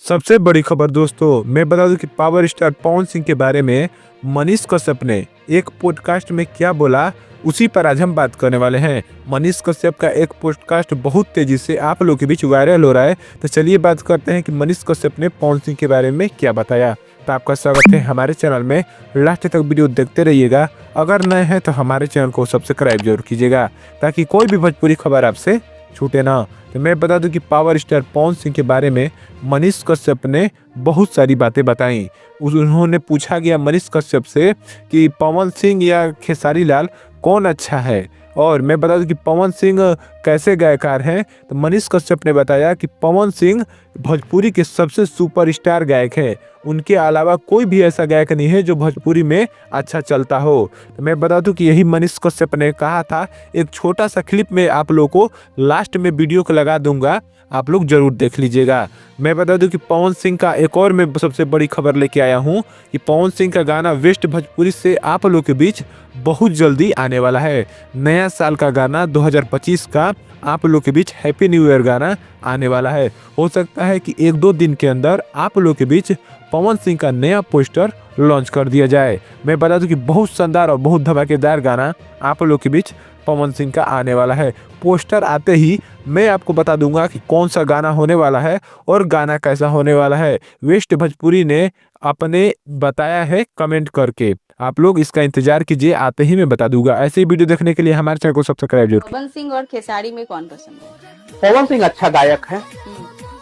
सबसे बड़ी खबर दोस्तों, मैं बता दूं कि पावर स्टार पवन सिंह के बारे में मनीष कश्यप ने एक पॉडकास्ट में क्या बोला, उसी पर आज हम बात करने वाले हैं। मनीष कश्यप का एक पॉडकास्ट बहुत तेजी से आप लोगों के बीच वायरल हो रहा है, तो चलिए बात करते हैं कि मनीष कश्यप ने पवन सिंह के बारे में क्या बताया। तो आपका स्वागत है हमारे चैनल में, लास्ट तक वीडियो देखते रहिएगा। अगर नए हैं तो हमारे चैनल को सब्सक्राइब जरूर कीजिएगा ताकि कोई भी भोजपुरी खबर आपसे छूटे ना। तो मैं बता दूं कि पावर स्टार पवन सिंह के बारे में मनीष कश्यप ने बहुत सारी बातें बताई। उन्होंने पूछा गया मनीष कश्यप से कि पवन सिंह या खेसारी लाल कौन अच्छा है, और मैं बता दूं कि पवन सिंह कैसे गायकार हैं। तो मनीष कश्यप ने बताया कि पवन सिंह भोजपुरी के सबसे सुपरस्टार गायक है, उनके अलावा कोई भी ऐसा गायक नहीं है जो भोजपुरी में अच्छा चलता हो। तो मैं बता दूं कि यही मनीष कश्यप ने कहा था। एक छोटा सा क्लिप में आप लोगों को लास्ट में वीडियो को लगा दूंगा, आप लोग जरूर देख लीजिएगा। मैं बता दूं कि पवन सिंह का एक और मैं सबसे बड़ी खबर लेके आया हूं कि पवन सिंह का गाना वेस्ट भोजपुरी से आप लोगों के बीच बहुत जल्दी आने वाला है। नया साल का गाना 2025 का आप लोग के बीच हैप्पी न्यू ईयर गाना आने वाला है। हो सकता है कि 1-2 दिन के अंदर आप लोग के बीच पवन सिंह का नया पोस्टर लॉन्च कर दिया जाए। मैं बता दूं कि बहुत शानदार और बहुत धमाकेदार गाना आप लोग के बीच पवन सिंह का आने वाला है। पोस्टर आते ही मैं आपको बता दूंगा कि कौन सा गाना होने वाला है और गाना कैसा होने वाला है। वेस्ट भोजपुरी ने अपने बताया है कमेंट करके, आप लोग इसका इंतजार कीजिए, आते ही मैं बता दूंगा। ऐसे ही वीडियो देखने के लिए हमारे चैनल को सब्सक्राइब जरूर। पवन सिंह और खेसारी में कौन पसंद है? पवन सिंह अच्छा गायक है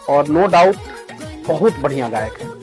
और नो डाउट बहुत बढ़िया गायक है।